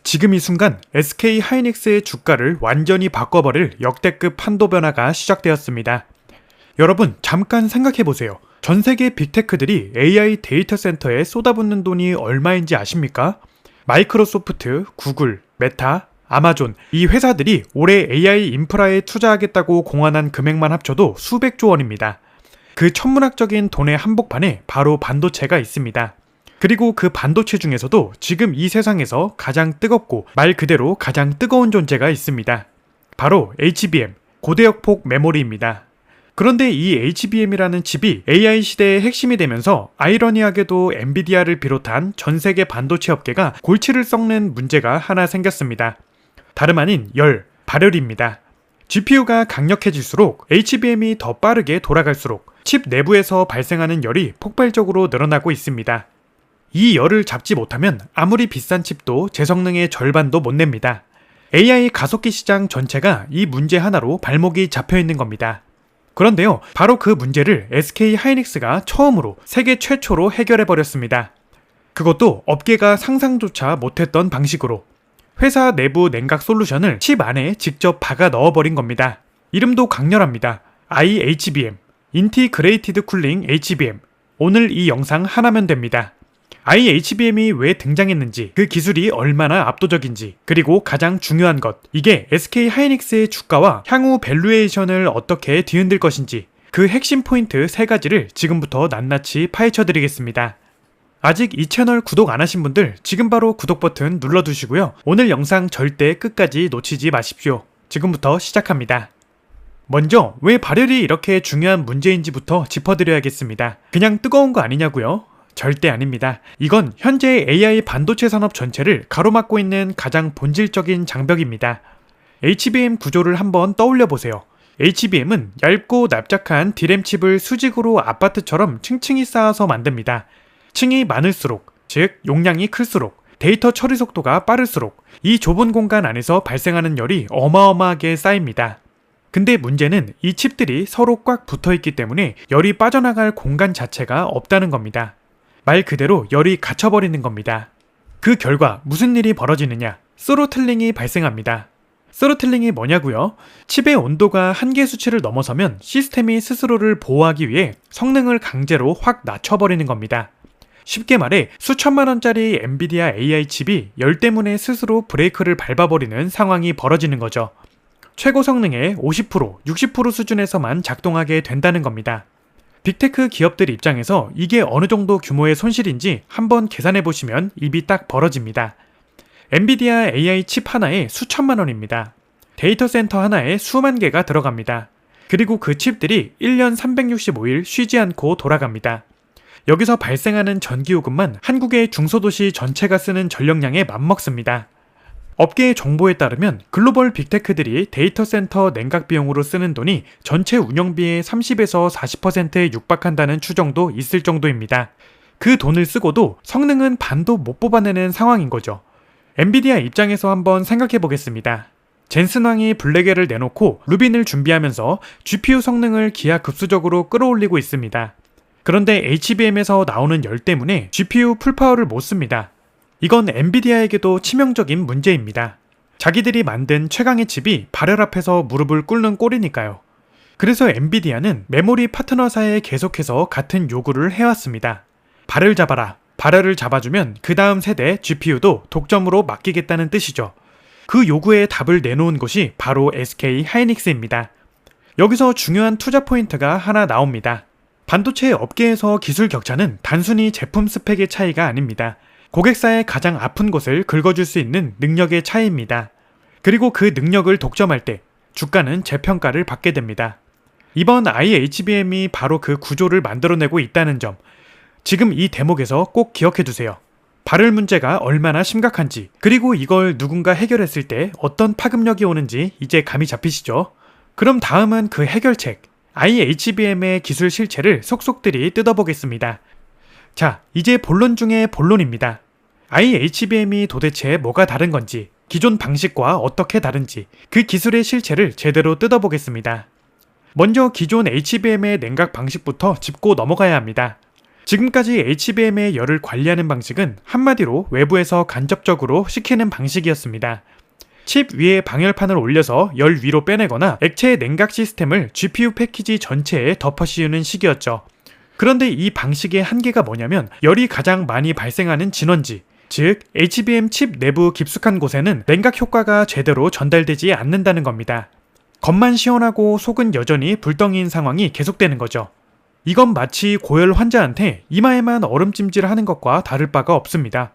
지금 이 순간 SK 하이닉스의 주가를 완전히 바꿔버릴 역대급 판도 변화가 시작되었습니다. 여러분 잠깐 생각해보세요. 전 세계 빅테크들이 AI 데이터 센터에 쏟아붓는 돈이 얼마인지 아십니까? 마이크로소프트, 구글, 메타, 아마존 이 회사들이 올해 AI 인프라에 투자하겠다고 공언한 금액만 합쳐도 수백조 원입니다. 그 천문학적인 돈의 한복판에 바로 반도체가 있습니다. 그리고 그 반도체 중에서도 지금 이 세상에서 가장 뜨겁고 말 그대로 가장 뜨거운 존재가 있습니다. 바로 HBM, 고대역폭 메모리입니다. 그런데 이 HBM이라는 칩이 AI 시대의 핵심이 되면서 아이러니하게도 엔비디아를 비롯한 전 세계 반도체 업계가 골치를 썩는 문제가 하나 생겼습니다. 다름 아닌 발열입니다. GPU가 강력해질수록 HBM이 더 빠르게 돌아갈수록 칩 내부에서 발생하는 열이 폭발적으로 늘어나고 있습니다. 이 열을 잡지 못하면 아무리 비싼 칩도 제 성능의 절반도 못 냅니다. AI 가속기 시장 전체가 이 문제 하나로 발목이 잡혀 있는 겁니다. 그런데요, 바로 그 문제를 SK 하이닉스가 처음으로 세계 최초로 해결해버렸습니다. 그것도 업계가 상상조차 못했던 방식으로 회사 내부 냉각 솔루션을 칩 안에 직접 박아 넣어버린 겁니다. 이름도 강렬합니다. IHBM, 인티그레이티드 쿨링 HBM. 오늘 이 영상 하나면 됩니다. IHBM이 왜 등장했는지, 그 기술이 얼마나 압도적인지, 그리고 가장 중요한 것, 이게 SK 하이닉스의 주가와 향후 밸류에이션을 어떻게 뒤흔들 것인지, 그 핵심 포인트 3가지를 지금부터 낱낱이 파헤쳐 드리겠습니다. 아직 이 채널 구독 안 하신 분들 지금 바로 구독 버튼 눌러두시고요. 오늘 영상 절대 끝까지 놓치지 마십시오. 지금부터 시작합니다. 먼저 왜 발열이 이렇게 중요한 문제인지부터 짚어드려야겠습니다. 그냥 뜨거운 거 아니냐고요? 절대 아닙니다. 이건 현재 AI 반도체 산업 전체를 가로막고 있는 가장 본질적인 장벽입니다. HBM 구조를 한번 떠올려 보세요. HBM은 얇고 납작한 D램 칩을 수직으로 아파트처럼 층층이 쌓아서 만듭니다. 층이 많을수록, 즉 용량이 클수록, 데이터 처리 속도가 빠를수록 이 좁은 공간 안에서 발생하는 열이 어마어마하게 쌓입니다. 근데 문제는 이 칩들이 서로 꽉 붙어있기 때문에 열이 빠져나갈 공간 자체가 없다는 겁니다. 말 그대로 열이 갇혀버리는 겁니다. 그 결과 무슨 일이 벌어지느냐? 스로틀링이 발생합니다. 스로틀링이 뭐냐고요? 칩의 온도가 한계 수치를 넘어서면 시스템이 스스로를 보호하기 위해 성능을 강제로 확 낮춰버리는 겁니다. 쉽게 말해 수천만 원짜리 엔비디아 AI 칩이 열 때문에 스스로 브레이크를 밟아버리는 상황이 벌어지는 거죠. 최고 성능의 50%, 60% 수준에서만 작동하게 된다는 겁니다. 빅테크 기업들 입장에서 이게 어느 정도 규모의 손실인지 한번 계산해보시면 입이 딱 벌어집니다. 엔비디아 AI 칩 하나에 수천만 원입니다. 데이터 센터 하나에 수만 개가 들어갑니다. 그리고 그 칩들이 1년 365일 쉬지 않고 돌아갑니다. 여기서 발생하는 전기요금만 한국의 중소도시 전체가 쓰는 전력량에 맞먹습니다. 업계의 정보에 따르면 글로벌 빅테크들이 데이터 센터 냉각 비용으로 쓰는 돈이 전체 운영비의 30에서 40%에 육박한다는 추정도 있을 정도입니다. 그 돈을 쓰고도 성능은 반도 못 뽑아내는 상황인 거죠. 엔비디아 입장에서 한번 생각해 보겠습니다. 젠슨 왕이 블랙엘을 내놓고 루빈을 준비하면서 GPU 성능을 기하급수적으로 끌어올리고 있습니다. 그런데 HBM에서 나오는 열 때문에 GPU 풀파워를 못 씁니다. 이건 엔비디아에게도 치명적인 문제입니다. 자기들이 만든 최강의 칩이 발열 앞에서 무릎을 꿇는 꼴이니까요. 그래서 엔비디아는 메모리 파트너사에 계속해서 같은 요구를 해왔습니다. 발열 잡아라. 발열을 잡아주면 그 다음 세대 GPU도 독점으로 맡기겠다는 뜻이죠. 그 요구에 답을 내놓은 곳이 바로 SK 하이닉스입니다. 여기서 중요한 투자 포인트가 하나 나옵니다. 반도체 업계에서 기술 격차는 단순히 제품 스펙의 차이가 아닙니다. 고객사의 가장 아픈 곳을 긁어줄 수 있는 능력의 차이입니다. 그리고 그 능력을 독점할 때 주가는 재평가를 받게 됩니다. 이번 IHBM이 바로 그 구조를 만들어내고 있다는 점, 지금 이 대목에서 꼭 기억해두세요. 발열 문제가 얼마나 심각한지, 그리고 이걸 누군가 해결했을 때 어떤 파급력이 오는지 이제 감이 잡히시죠? 그럼 다음은 그 해결책, IHBM의 기술 실체를 속속들이 뜯어보겠습니다. 자, 이제 본론 중에 본론입니다. IHBM이 도대체 뭐가 다른 건지, 기존 방식과 어떻게 다른지, 그 기술의 실체를 제대로 뜯어보겠습니다. 먼저 기존 HBM의 냉각 방식부터 짚고 넘어가야 합니다. 지금까지 HBM의 열을 관리하는 방식은 한마디로 외부에서 간접적으로 식히는 방식이었습니다. 칩 위에 방열판을 올려서 열 위로 빼내거나 액체 냉각 시스템을 GPU 패키지 전체에 덮어 씌우는 식이었죠. 그런데 이 방식의 한계가 뭐냐면 열이 가장 많이 발생하는 진원지, 즉 HBM 칩 내부 깊숙한 곳에는 냉각 효과가 제대로 전달되지 않는다는 겁니다. 겉만 시원하고 속은 여전히 불덩이인 상황이 계속되는 거죠. 이건 마치 고열 환자한테 이마에만 얼음찜질하는 것과 다를 바가 없습니다.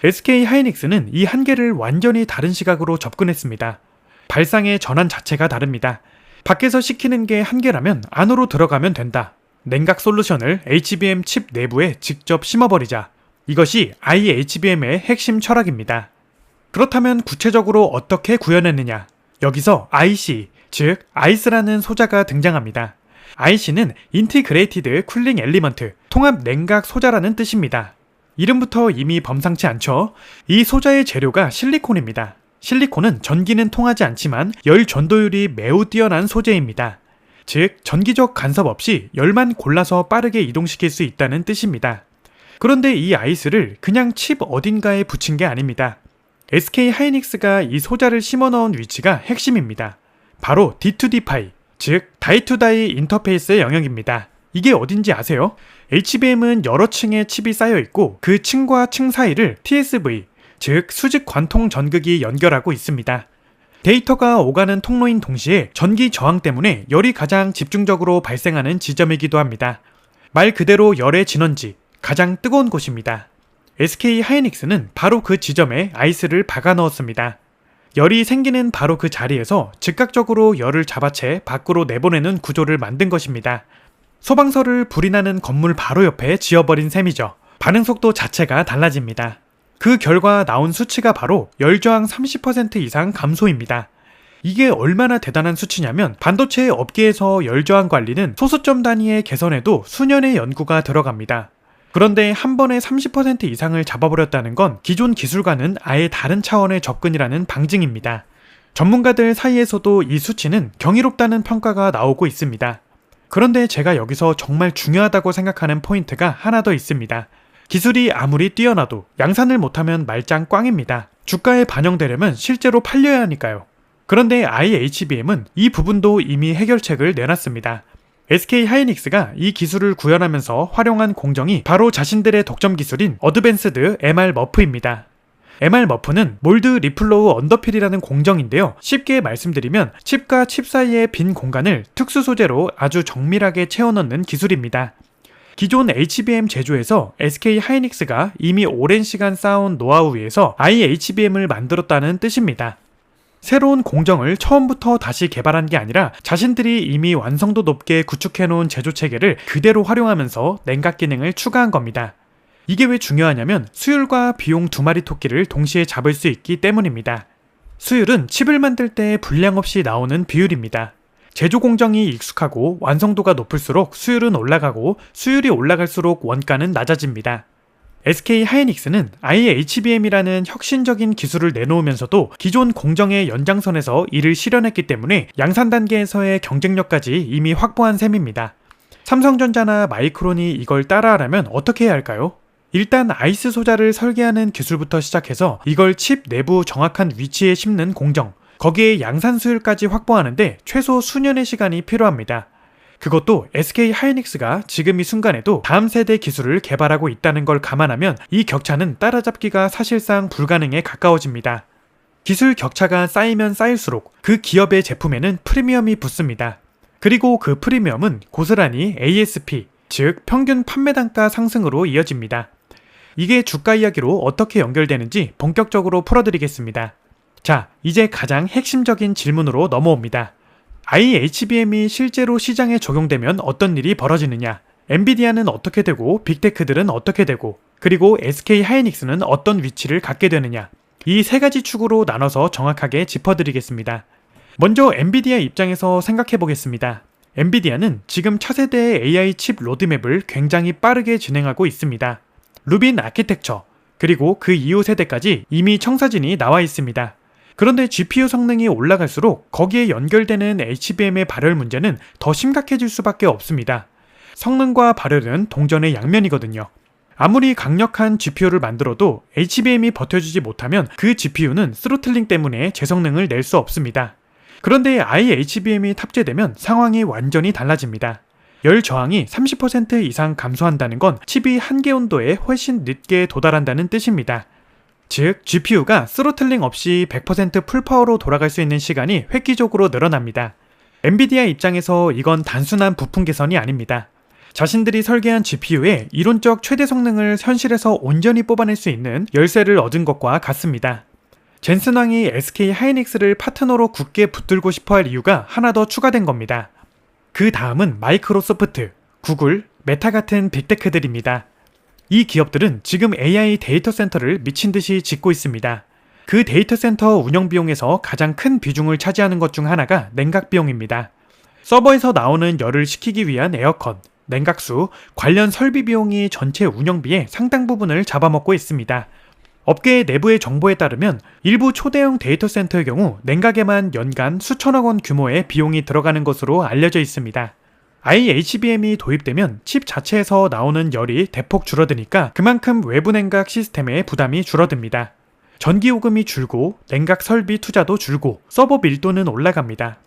SK 하이닉스는 이 한계를 완전히 다른 시각으로 접근했습니다. 발상의 전환 자체가 다릅니다. 밖에서 식히는 게 한계라면 안으로 들어가면 된다. 냉각 솔루션을 HBM 칩 내부에 직접 심어버리자. 이것이 IHBM의 핵심 철학입니다. 그렇다면 구체적으로 어떻게 구현했느냐? 여기서 IC, 즉 아이스라는 소자가 등장합니다. IC는 인티그레이티드 쿨링 엘리먼트, 통합 냉각 소자라는 뜻입니다. 이름부터 이미 범상치 않죠? 이 소자의 재료가 실리콘입니다. 실리콘은 전기는 통하지 않지만 열 전도율이 매우 뛰어난 소재입니다. 즉, 전기적 간섭 없이 열만 골라서 빠르게 이동시킬 수 있다는 뜻입니다. 그런데 이 아이스를 그냥 칩 어딘가에 붙인 게 아닙니다. SK 하이닉스가 이 소자를 심어 넣은 위치가 핵심입니다. 바로 D2D-PHY, 즉 다이-투-다이 인터페이스의 영역입니다. 이게 어딘지 아세요? HBM은 여러 층의 칩이 쌓여 있고 그 층과 층 사이를 TSV, 즉 수직 관통 전극이 연결하고 있습니다. 데이터가 오가는 통로인 동시에 전기 저항 때문에 열이 가장 집중적으로 발생하는 지점이기도 합니다. 말 그대로 열의 진원지, 가장 뜨거운 곳입니다. SK 하이닉스는 바로 그 지점에 아이스를 박아 넣었습니다. 열이 생기는 바로 그 자리에서 즉각적으로 열을 잡아채 밖으로 내보내는 구조를 만든 것입니다. 소방서를 불이 나는 건물 바로 옆에 지어버린 셈이죠. 반응 속도 자체가 달라집니다. 그 결과 나온 수치가 바로 열저항 30% 이상 감소입니다. 이게 얼마나 대단한 수치냐면 반도체 업계에서 열저항 관리는 소수점 단위의 개선에도 수년의 연구가 들어갑니다. 그런데 한 번에 30% 이상을 잡아버렸다는 건 기존 기술과는 아예 다른 차원의 접근이라는 방증입니다. 전문가들 사이에서도 이 수치는 경이롭다는 평가가 나오고 있습니다. 그런데 제가 여기서 정말 중요하다고 생각하는 포인트가 하나 더 있습니다. 기술이 아무리 뛰어나도 양산을 못하면 말짱 꽝입니다. 주가에 반영되려면 실제로 팔려야 하니까요. 그런데 IHBM은 이 부분도 이미 해결책을 내놨습니다. SK 하이닉스가 이 기술을 구현하면서 활용한 공정이 바로 자신들의 독점 기술인 어드밴스드 MR 머프입니다. MR 머프는 몰드 리플로우 언더필이라는 공정인데요. 쉽게 말씀드리면 칩과 칩 사이의 빈 공간을 특수 소재로 아주 정밀하게 채워넣는 기술입니다. 기존 HBM 제조에서 SK 하이닉스가 이미 오랜 시간 쌓아온 노하우 위에서 IHBM을 만들었다는 뜻입니다. 새로운 공정을 처음부터 다시 개발한 게 아니라 자신들이 이미 완성도 높게 구축해놓은 제조체계를 그대로 활용하면서 냉각 기능을 추가한 겁니다. 이게 왜 중요하냐면 수율과 비용 두 마리 토끼를 동시에 잡을 수 있기 때문입니다. 수율은 칩을 만들 때 불량 없이 나오는 비율입니다. 제조 공정이 익숙하고 완성도가 높을수록 수율은 올라가고 수율이 올라갈수록 원가는 낮아집니다. SK 하이닉스는 IHBM이라는 혁신적인 기술을 내놓으면서도 기존 공정의 연장선에서 이를 실현했기 때문에 양산 단계에서의 경쟁력까지 이미 확보한 셈입니다. 삼성전자나 마이크론이 이걸 따라하려면 어떻게 해야 할까요? 일단 아이스 소자를 설계하는 기술부터 시작해서 이걸 칩 내부 정확한 위치에 심는 공정, 거기에 양산 수율까지 확보하는데 최소 수년의 시간이 필요합니다. 그것도 SK 하이닉스가 지금 이 순간에도 다음 세대 기술을 개발하고 있다는 걸 감안하면 이 격차는 따라잡기가 사실상 불가능에 가까워집니다. 기술 격차가 쌓이면 쌓일수록 그 기업의 제품에는 프리미엄이 붙습니다. 그리고 그 프리미엄은 고스란히 ASP, 즉 평균 판매 단가 상승으로 이어집니다. 이게 주가 이야기로 어떻게 연결되는지 본격적으로 풀어드리겠습니다. 자, 이제 가장 핵심적인 질문으로 넘어옵니다. IHBM이 실제로 시장에 적용되면 어떤 일이 벌어지느냐? 엔비디아는 어떻게 되고 빅테크들은 어떻게 되고 그리고 SK 하이닉스는 어떤 위치를 갖게 되느냐? 이 세 가지 축으로 나눠서 정확하게 짚어드리겠습니다. 먼저 엔비디아 입장에서 생각해 보겠습니다. 엔비디아는 지금 차세대의 AI 칩 로드맵을 굉장히 빠르게 진행하고 있습니다. 루빈 아키텍처, 그리고 그 이후 세대까지 이미 청사진이 나와 있습니다. 그런데 GPU 성능이 올라갈수록 거기에 연결되는 HBM의 발열 문제는 더 심각해질 수밖에 없습니다. 성능과 발열은 동전의 양면이거든요. 아무리 강력한 GPU를 만들어도 HBM이 버텨주지 못하면 그 GPU는 스로틀링 때문에 제 성능을 낼 수 없습니다. 그런데 IHBM이 탑재되면 상황이 완전히 달라집니다. 열 저항이 30% 이상 감소한다는 건 칩이 한계 온도에 훨씬 늦게 도달한다는 뜻입니다. 즉, GPU가 스로틀링 없이 100% 풀파워로 돌아갈 수 있는 시간이 획기적으로 늘어납니다. 엔비디아 입장에서 이건 단순한 부품 개선이 아닙니다. 자신들이 설계한 GPU의 이론적 최대 성능을 현실에서 온전히 뽑아낼 수 있는 열쇠를 얻은 것과 같습니다. 젠슨 왕이 SK 하이닉스를 파트너로 굳게 붙들고 싶어할 이유가 하나 더 추가된 겁니다. 그 다음은 마이크로소프트, 구글, 메타 같은 빅테크들입니다. 이 기업들은 지금 AI 데이터 센터를 미친듯이 짓고 있습니다. 그 데이터 센터 운영 비용에서 가장 큰 비중을 차지하는 것 중 하나가 냉각 비용입니다. 서버에서 나오는 열을 식히기 위한 에어컨, 냉각수, 관련 설비 비용이 전체 운영비의 상당 부분을 잡아먹고 있습니다. 업계 내부의 정보에 따르면 일부 초대형 데이터 센터의 경우 냉각에만 연간 수천억 원 규모의 비용이 들어가는 것으로 알려져 있습니다. IHBM이 도입되면 칩 자체에서 나오는 열이 대폭 줄어드니까 그만큼 외부 냉각 시스템의 부담이 줄어듭니다. 전기요금이 줄고 냉각 설비 투자도 줄고 서버 밀도는 올라갑니다.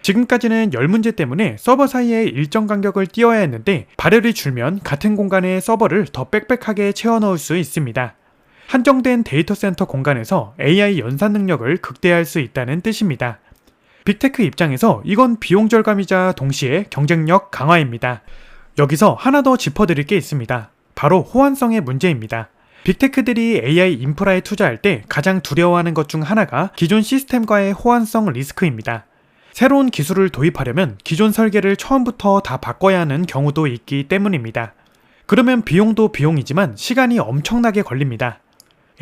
지금까지는 열 문제 때문에 서버 사이에 일정 간격을 띄워야 했는데 발열이 줄면 같은 공간에 서버를 더 빽빽하게 채워 넣을 수 있습니다. 한정된 데이터 센터 공간에서 AI 연산 능력을 극대화할 수 있다는 뜻입니다. 빅테크 입장에서 이건 비용 절감이자 동시에 경쟁력 강화입니다. 여기서 하나 더 짚어드릴 게 있습니다. 바로 호환성의 문제입니다. 빅테크들이 AI 인프라에 투자할 때 가장 두려워하는 것 중 하나가 기존 시스템과의 호환성 리스크입니다. 새로운 기술을 도입하려면 기존 설계를 처음부터 다 바꿔야 하는 경우도 있기 때문입니다. 그러면 비용도 비용이지만 시간이 엄청나게 걸립니다.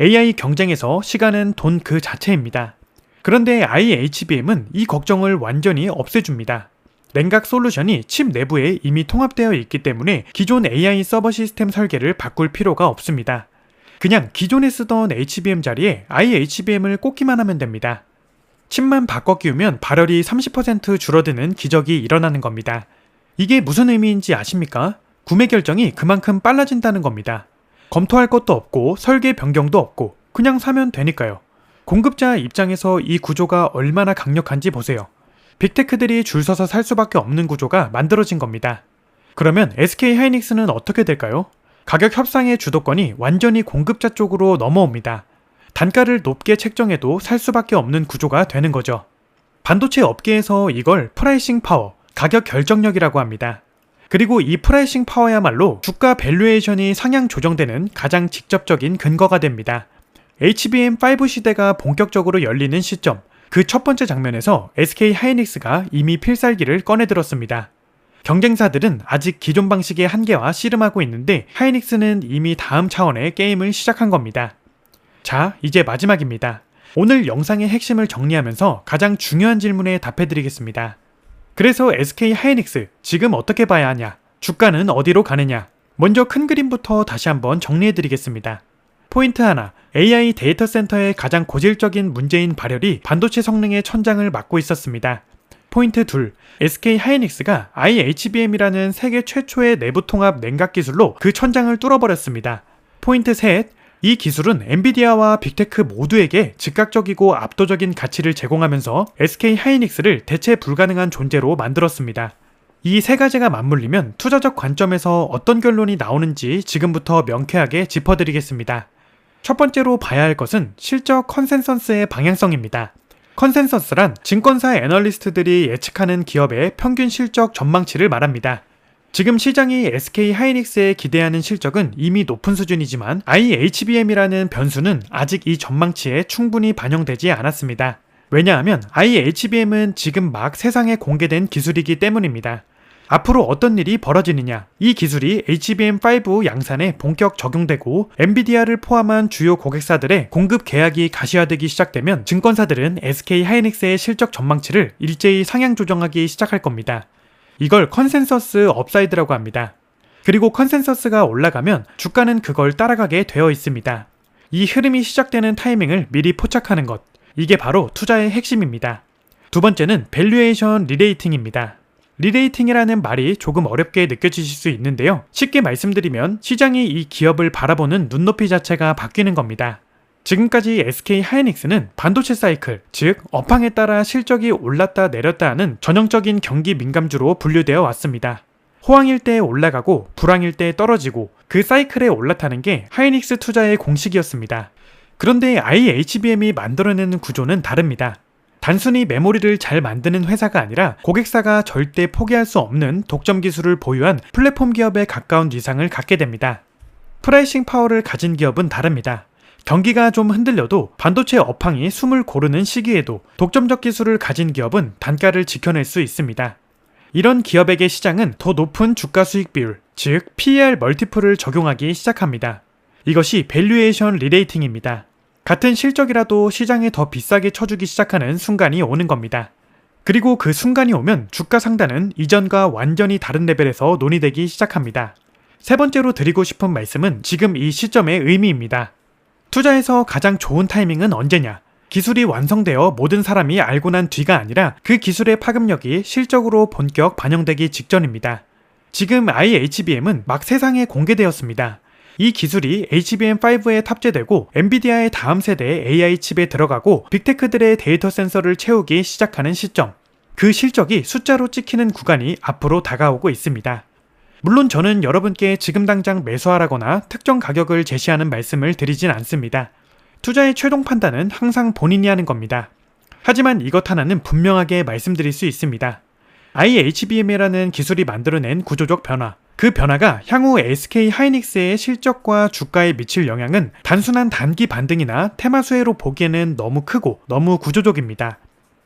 AI 경쟁에서 시간은 돈 그 자체입니다. 그런데 IHBM은 이 걱정을 완전히 없애줍니다. 냉각 솔루션이 칩 내부에 이미 통합되어 있기 때문에 기존 AI 서버 시스템 설계를 바꿀 필요가 없습니다. 그냥 기존에 쓰던 HBM 자리에 IHBM을 꽂기만 하면 됩니다. 칩만 바꿔 끼우면 발열이 30% 줄어드는 기적이 일어나는 겁니다. 이게 무슨 의미인지 아십니까? 구매 결정이 그만큼 빨라진다는 겁니다. 검토할 것도 없고 설계 변경도 없고 그냥 사면 되니까요. 공급자 입장에서 이 구조가 얼마나 강력한지 보세요. 빅테크들이 줄 서서 살 수밖에 없는 구조가 만들어진 겁니다. 그러면 SK 하이닉스는 어떻게 될까요? 가격 협상의 주도권이 완전히 공급자 쪽으로 넘어옵니다. 단가를 높게 책정해도 살 수밖에 없는 구조가 되는 거죠. 반도체 업계에서 이걸 프라이싱 파워, 가격 결정력이라고 합니다. 그리고 이 프라이싱 파워야말로 주가 밸류에이션이 상향 조정되는 가장 직접적인 근거가 됩니다. HBM5 시대가 본격적으로 열리는 시점, 그 첫 번째 장면에서 SK 하이닉스가 이미 필살기를 꺼내들었습니다. 경쟁사들은 아직 기존 방식의 한계와 씨름하고 있는데 하이닉스는 이미 다음 차원의 게임을 시작한 겁니다. 자, 이제 마지막입니다. 오늘 영상의 핵심을 정리하면서 가장 중요한 질문에 답해드리겠습니다. 그래서 SK 하이닉스 지금 어떻게 봐야 하냐? 주가는 어디로 가느냐? 먼저 큰 그림부터 다시 한번 정리해드리겠습니다. 포인트 하나, AI 데이터 센터의 가장 고질적인 문제인 발열이 반도체 성능의 천장을 막고 있었습니다. 포인트 둘, SK 하이닉스가 IHBM이라는 세계 최초의 내부 통합 냉각 기술로 그 천장을 뚫어버렸습니다. 포인트 셋, 이 기술은 엔비디아와 빅테크 모두에게 즉각적이고 압도적인 가치를 제공하면서 SK 하이닉스를 대체 불가능한 존재로 만들었습니다. 이 세 가지가 맞물리면 투자적 관점에서 어떤 결론이 나오는지 지금부터 명쾌하게 짚어드리겠습니다. 첫 번째로 봐야 할 것은 실적 컨센서스의 방향성입니다. 컨센서스란 증권사 애널리스트들이 예측하는 기업의 평균 실적 전망치를 말합니다. 지금 시장이 SK 하이닉스에 기대하는 실적은 이미 높은 수준이지만 IHBM이라는 변수는 아직 이 전망치에 충분히 반영되지 않았습니다. 왜냐하면 IHBM은 지금 막 세상에 공개된 기술이기 때문입니다. 앞으로 어떤 일이 벌어지느냐, 이 기술이 HBM5 양산에 본격 적용되고 엔비디아를 포함한 주요 고객사들의 공급 계약이 가시화되기 시작되면 증권사들은 SK 하이닉스의 실적 전망치를 일제히 상향 조정하기 시작할 겁니다. 이걸 컨센서스 업사이드라고 합니다. 그리고 컨센서스가 올라가면 주가는 그걸 따라가게 되어 있습니다. 이 흐름이 시작되는 타이밍을 미리 포착하는 것, 이게 바로 투자의 핵심입니다. 두 번째는 밸류에이션 리레이팅입니다. 리레이팅이라는 말이 조금 어렵게 느껴지실 수 있는데요. 쉽게 말씀드리면 시장이 이 기업을 바라보는 눈높이 자체가 바뀌는 겁니다. 지금까지 SK 하이닉스는 반도체 사이클, 즉 업황에 따라 실적이 올랐다 내렸다 하는 전형적인 경기 민감주로 분류되어 왔습니다. 호황일 때 올라가고 불황일 때 떨어지고 그 사이클에 올라타는 게 하이닉스 투자의 공식이었습니다. 그런데 IHBM이 만들어내는 구조는 다릅니다. 단순히 메모리를 잘 만드는 회사가 아니라 고객사가 절대 포기할 수 없는 독점 기술을 보유한 플랫폼 기업에 가까운 위상을 갖게 됩니다. 프라이싱 파워를 가진 기업은 다릅니다. 경기가 좀 흔들려도 반도체 업황이 숨을 고르는 시기에도 독점적 기술을 가진 기업은 단가를 지켜낼 수 있습니다. 이런 기업에게 시장은 더 높은 주가 수익 비율, 즉 PER 멀티플을 적용하기 시작합니다. 이것이 밸류에이션 리레이팅입니다. 같은 실적이라도 시장에 더 비싸게 쳐주기 시작하는 순간이 오는 겁니다. 그리고 그 순간이 오면 주가 상단은 이전과 완전히 다른 레벨에서 논의되기 시작합니다. 세 번째로 드리고 싶은 말씀은 지금 이 시점의 의미입니다. 투자에서 가장 좋은 타이밍은 언제냐? 기술이 완성되어 모든 사람이 알고 난 뒤가 아니라 그 기술의 파급력이 실적으로 본격 반영되기 직전입니다. 지금 IHBM은 막 세상에 공개되었습니다. 이 기술이 HBM5에 탑재되고 엔비디아의 다음 세대 AI 칩에 들어가고 빅테크들의 데이터 센서를 채우기 시작하는 시점. 그 실적이 숫자로 찍히는 구간이 앞으로 다가오고 있습니다. 물론 저는 여러분께 지금 당장 매수하라거나 특정 가격을 제시하는 말씀을 드리진 않습니다. 투자의 최종 판단은 항상 본인이 하는 겁니다. 하지만 이것 하나는 분명하게 말씀드릴 수 있습니다. IHBM이라는 기술이 만들어낸 구조적 변화, 그 변화가 향후 SK 하이닉스의 실적과 주가에 미칠 영향은 단순한 단기 반등이나 테마 수혜로 보기에는 너무 크고 너무 구조적입니다.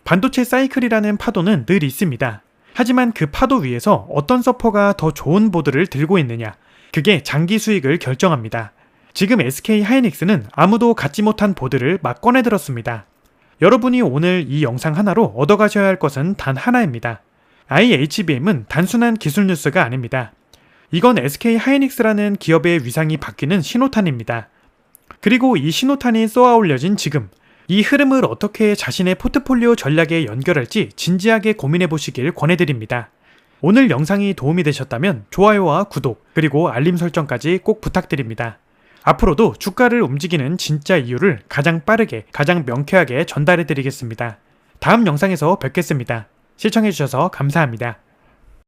반도체 사이클이라는 파도는 늘 있습니다. 하지만 그 파도 위에서 어떤 서퍼가 더 좋은 보드를 들고 있느냐, 그게 장기 수익을 결정합니다. 지금 SK 하이닉스는 아무도 갖지 못한 보드를 막 꺼내들었습니다. 여러분이 오늘 이 영상 하나로 얻어가셔야 할 것은 단 하나입니다. IHBM은 단순한 기술 뉴스가 아닙니다. 이건 SK 하이닉스라는 기업의 위상이 바뀌는 신호탄입니다. 그리고 이 신호탄이 쏘아 올려진 지금, 이 흐름을 어떻게 자신의 포트폴리오 전략에 연결할지 진지하게 고민해 보시길 권해드립니다. 오늘 영상이 도움이 되셨다면 좋아요와 구독, 그리고 알림 설정까지 꼭 부탁드립니다. 앞으로도 주가를 움직이는 진짜 이유를 가장 빠르게, 가장 명쾌하게 전달해 드리겠습니다. 다음 영상에서 뵙겠습니다. 시청해주셔서 감사합니다.